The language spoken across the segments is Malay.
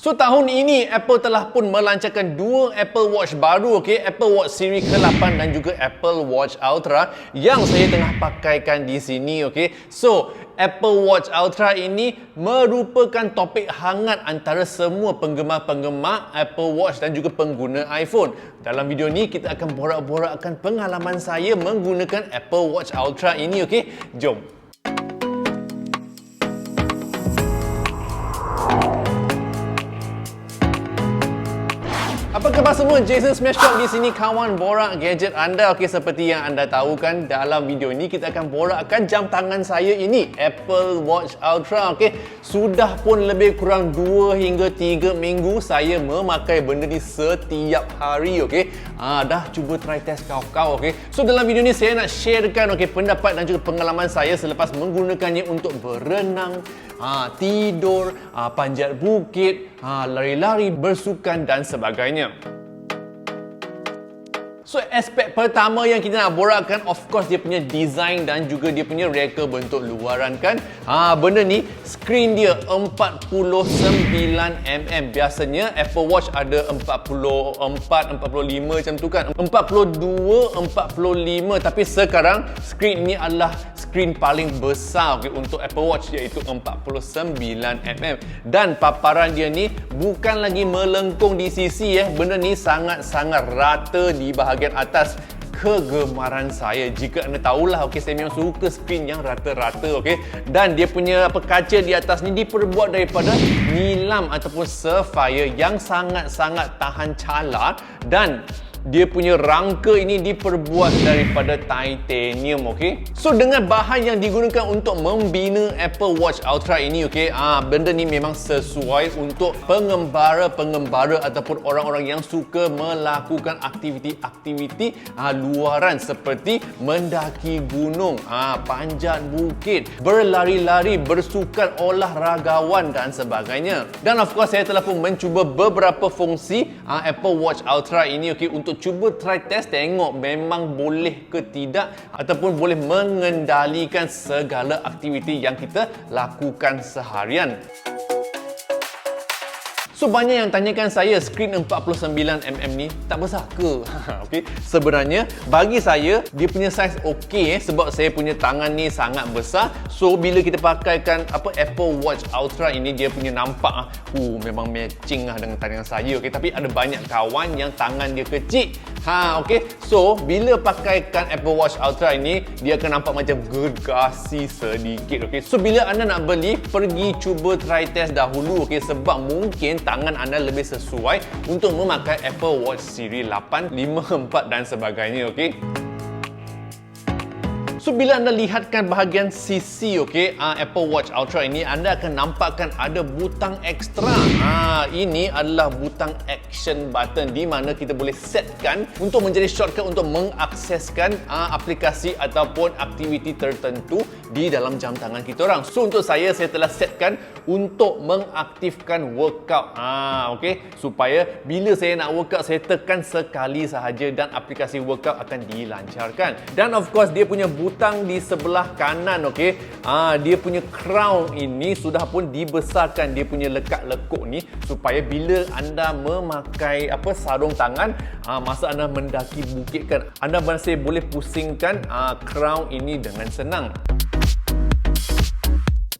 So tahun ini Apple telah pun melancarkan dua Apple Watch baru, okey, Apple Watch siri ke-8 dan juga Apple Watch Ultra yang saya tengah pakaikan di sini, okey. So Apple Watch Ultra ini merupakan topik hangat antara semua penggemar-penggemar Apple Watch dan juga pengguna iPhone. Dalam video ni kita akan borak-borakkan pengalaman saya menggunakan Apple Watch Ultra ini, okey. Jom. Apa khabar semua? Jason Smashtalk di sini, kawan borak gadget anda. Okey, seperti yang anda tahu kan, dalam video ni kita akan borakkan jam tangan saya ini, Apple Watch Ultra. Okey, sudah pun lebih kurang 2 hingga 3 minggu saya memakai benda ni setiap hari. Okey, dah cuba try test kau-kau. Okey, so dalam video ni saya nak sharekan pendapat dan juga pengalaman saya selepas menggunakannya untuk berenang, tidur, panjat bukit, lari-lari, bersukan dan sebagainya. So aspek pertama yang kita nak borakkan, of course, dia punya design dan juga dia punya reka bentuk luaran kan. Benda ni skrin dia 49mm. Biasanya Apple Watch ada 44, 45 macam tu kan, 42, 45, tapi sekarang skrin ni adalah skrin paling besar untuk Apple Watch, iaitu 49mm. Dan paparan dia ni bukan lagi melengkung di sisi benda ni sangat-sangat rata di bahagian atas. Kegemaran saya, jika anda tahulah, saya memang suka skrin yang rata-rata, dan dia punya kaca di atas ni diperbuat daripada nilam ataupun sapphire yang sangat-sangat tahan calar, dan dia punya rangka ini diperbuat daripada titanium, So dengan bahan yang digunakan untuk membina Apple Watch Ultra ini, benda ni memang sesuai untuk pengembara ataupun orang-orang yang suka melakukan aktiviti-aktiviti luaran seperti mendaki gunung, panjat bukit, berlari-lari, bersukan, olahragawan dan sebagainya. Dan of course saya telah pun mencuba beberapa fungsi Apple Watch Ultra ini, untuk cuba try test tengok memang boleh ke tidak ataupun boleh mengendalikan segala aktiviti yang kita lakukan seharian. So banyak yang tanyakan saya, skrin 49mm ni tak besar ke? Sebenarnya bagi saya dia punya saiz sebab saya punya tangan ni sangat besar. So bila kita pakaikan Apple Watch Ultra ini, dia punya nampak memang matching dengan tangan saya. Tapi ada banyak kawan yang tangan dia kecil. So bila pakaikan Apple Watch Ultra ini, dia akan nampak macam gergasi sedikit. So bila anda nak beli, pergi cuba try test dahulu, sebab mungkin tangan anda lebih sesuai untuk memakai Apple Watch siri 8, 5, 4 dan sebagainya, So bila anda lihatkan bahagian sisi, Apple Watch Ultra ini, anda akan nampakkan ada butang ekstra. Ini adalah butang action button di mana kita boleh setkan untuk menjadi shortcut untuk mengakseskan aplikasi ataupun aktiviti tertentu di dalam jam tangan kita orang. So untuk saya telah setkan untuk mengaktifkan workout. Supaya bila saya nak workout, saya tekan sekali sahaja dan aplikasi workout akan dilancarkan. Dan of course dia punya butang di sebelah kanan, dia punya crown ini sudah pun dibesarkan, dia punya lekat-lekuk ni, supaya bila anda memakai sarung tangan, masa anda mendaki bukit kan, anda masih boleh pusingkan crown ini dengan senang.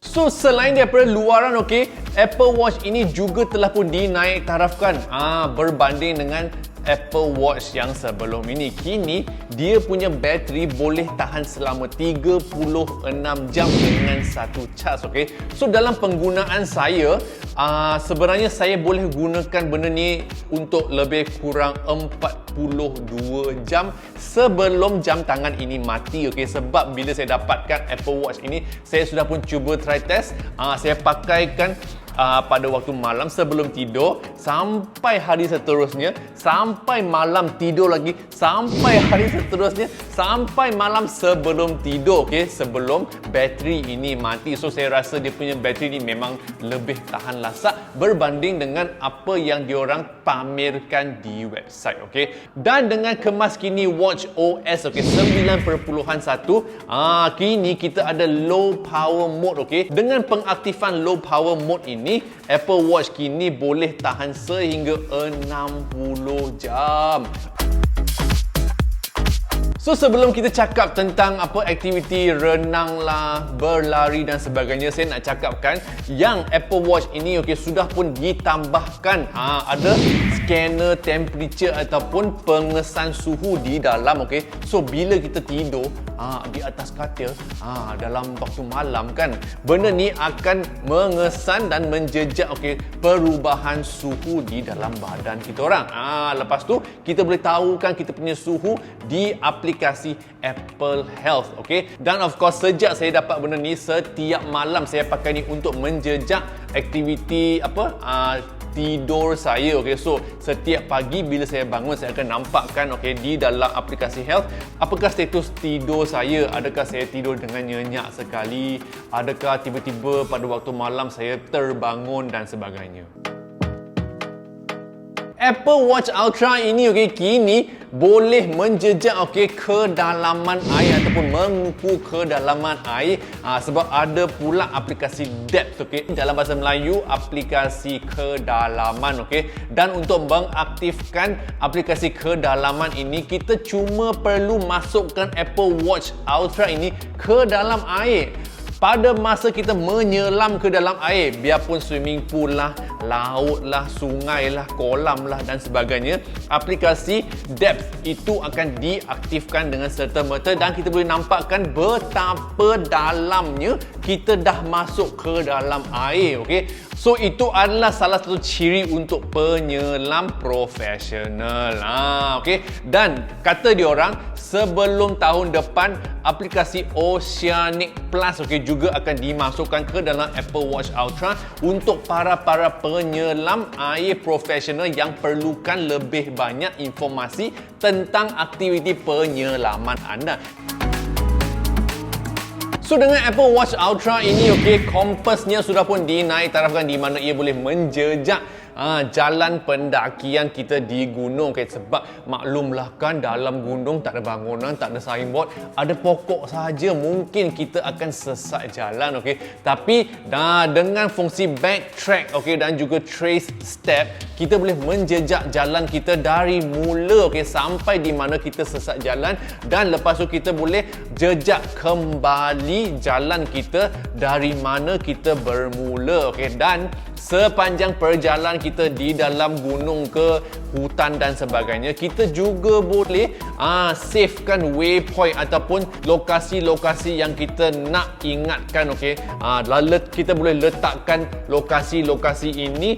So selain daripada luaran, Apple Watch ini juga telah pun dinaik tarafkan berbanding dengan Apple Watch yang sebelum ini. Kini dia punya bateri boleh tahan selama 36 jam dengan satu cas, So dalam penggunaan saya, sebenarnya saya boleh gunakan benda ni untuk lebih kurang 42 jam sebelum jam tangan ini mati, Sebab bila saya dapatkan Apple Watch ini, saya sudah pun cuba try test. Saya pakaikan pada waktu malam sebelum tidur, sampai hari seterusnya, sampai malam tidur lagi, sampai hari seterusnya, sampai malam sebelum tidur, sebelum bateri ini mati. So saya rasa dia punya bateri ni memang lebih tahan lasak berbanding dengan apa yang diorang pamerkan di website, Dan dengan kemas kini Watch OS 9.1, kini kita ada low power mode, Dengan pengaktifan low power mode ini, ini Apple Watch kini boleh tahan sehingga 60 jam. So sebelum kita cakap tentang apa aktiviti renang lah, berlari dan sebagainya, saya nak cakapkan yang Apple Watch ini sudah pun ditambahkan ada scanner temperature ataupun pengesan suhu di dalam. So bila kita tidur di atas katil dalam waktu malam kan, benda ni akan mengesan dan menjejak perubahan suhu di dalam badan kita orang. Lepas tu kita boleh tahu kan kita punya suhu di aplikasi Apple Health. Dan of course sejak saya dapat benda ni, setiap malam saya pakai ni untuk menjejak aktiviti tidur saya. So setiap pagi bila saya bangun, saya akan nampakkan di dalam aplikasi Health apakah status tidur saya. Adakah saya tidur dengan nyenyak sekali, adakah tiba-tiba pada waktu malam saya terbangun dan sebagainya. Apple Watch Ultra ini kini boleh menjejak kedalaman air ataupun mengukur kedalaman air sebab ada pula aplikasi depth. Dalam bahasa Melayu, aplikasi kedalaman. Dan untuk mengaktifkan aplikasi kedalaman ini, kita cuma perlu masukkan Apple Watch Ultra ini ke dalam air. Pada masa kita menyelam ke dalam air, biarpun swimming pool lah, laut lah, sungai lah, kolam lah dan sebagainya, aplikasi depth itu akan diaktifkan dengan serta-merta dan kita boleh nampakkan betapa dalamnya kita dah masuk ke dalam air. So itu adalah salah satu ciri untuk penyelam profesional. Dan kata diorang, sebelum tahun depan aplikasi Oceanic Plus juga akan dimasukkan ke dalam Apple Watch Ultra untuk para penyelam air profesional yang perlukan lebih banyak informasi tentang aktiviti penyelaman anda. So dengan Apple Watch Ultra ini kompasnya sudah pun dinaik tarafkan di mana ia boleh menjejak jalan pendakian kita di gunung. Sebab maklumlah kan, dalam gunung tak ada bangunan, tak ada signboard, ada pokok saja, mungkin kita akan sesat jalan. Tapi dengan fungsi backtrack dan juga trace step, kita boleh menjejak jalan kita dari mula sampai di mana kita sesat jalan, dan lepas tu kita boleh jejak kembali jalan kita dari mana kita bermula. Dan sepanjang perjalanan kita di dalam gunung ke hutan dan sebagainya, kita juga boleh savekan waypoint ataupun lokasi-lokasi yang kita nak ingatkan. Lalu kita boleh letakkan lokasi-lokasi ini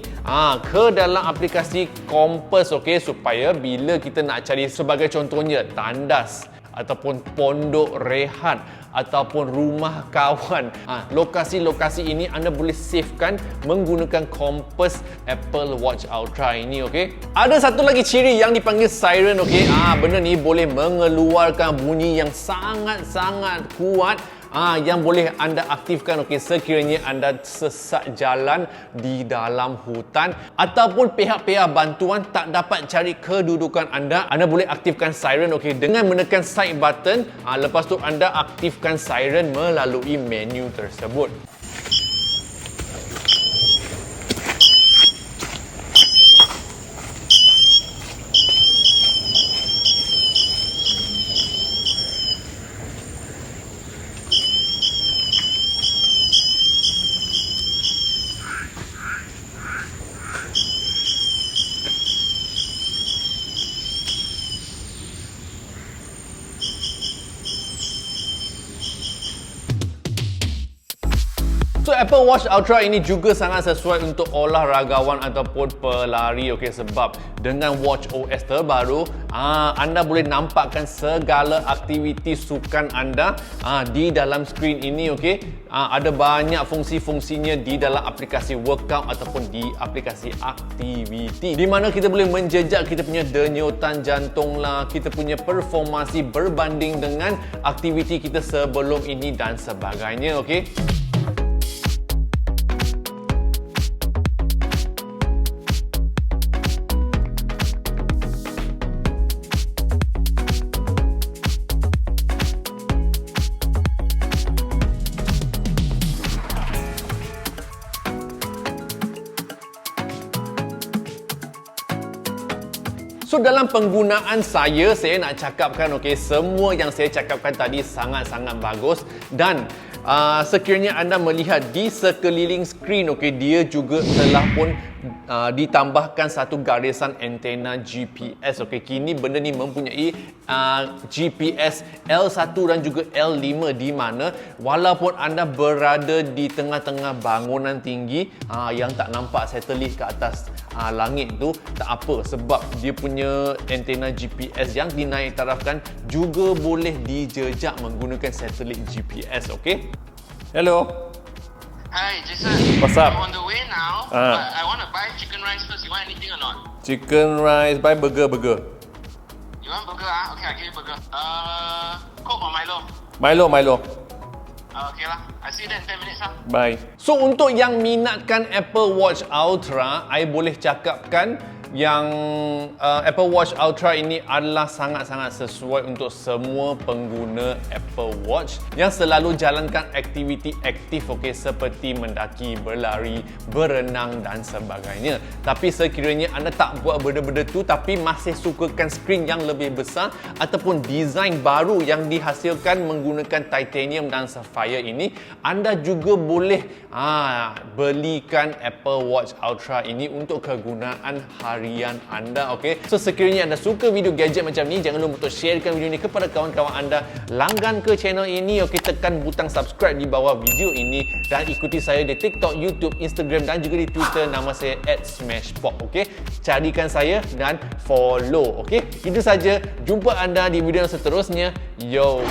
ke dalam aplikasi kompas, supaya bila kita nak cari, sebagai contohnya tandas ataupun pondok rehat ataupun rumah kawan, lokasi-lokasi ini anda boleh savekan menggunakan kompas Apple Watch Ultra ini. Ada satu lagi ciri yang dipanggil siren. Benda ni boleh mengeluarkan bunyi yang sangat-sangat kuat yang boleh anda aktifkan sekiranya anda sesat jalan di dalam hutan ataupun pihak-pihak bantuan tak dapat cari kedudukan anda. Anda boleh aktifkan siren dengan menekan side button. Lepas tu anda aktifkan siren melalui menu tersebut. So Apple Watch Ultra ini juga sangat sesuai untuk olahragawan ataupun pelari. Sebab dengan Watch OS terbaru, anda boleh nampakkan segala aktiviti sukan anda di dalam skrin ini. Ada banyak fungsi-fungsinya di dalam aplikasi workout ataupun di aplikasi aktiviti, di mana kita boleh menjejak kita punya denyutan jantung lah, kita punya performasi berbanding dengan aktiviti kita sebelum ini dan sebagainya. So dalam penggunaan saya nak cakapkan semua yang saya cakapkan tadi sangat-sangat bagus dan sekiranya anda melihat di sekeliling skrin dia juga telah pun ditambahkan satu garisan antena GPS. Kini benda ni mempunyai GPS L1 dan juga L5 di mana walaupun anda berada di tengah-tengah bangunan tinggi yang tak nampak satelit ke atas langit tu, tak apa sebab dia punya antena GPS yang dinaik tarafkan juga boleh dijejak menggunakan satelit GPS. Hello. Hi, Jason. What's up? I'm on the way now, but I want to buy chicken rice first. You want anything or not? Chicken rice, buy burger. You want burger? Okay, I'll give you burger. Coke or Milo? Milo. Okay lah. I see you there in 10 minutes lah. Bye. So untuk yang minatkan Apple Watch Ultra, I boleh cakapkan yang Apple Watch Ultra ini adalah sangat-sangat sesuai untuk semua pengguna Apple Watch yang selalu jalankan aktiviti aktif seperti mendaki, berlari, berenang dan sebagainya. Tapi sekiranya anda tak buat benda-benda tu tapi masih sukakan skrin yang lebih besar ataupun desain baru yang dihasilkan menggunakan titanium dan sapphire ini, anda juga boleh belikan Apple Watch Ultra ini untuk kegunaan harian anda. So sekiranya anda suka video gadget macam ni, jangan lupa untuk sharekan video ni kepada kawan-kawan anda, langgan ke channel ini, tekan butang subscribe di bawah video ini dan ikuti saya di TikTok, YouTube, Instagram dan juga di Twitter, nama saya @smashpop. Carikan saya dan follow. Itu saja, jumpa anda di video seterusnya. Yo.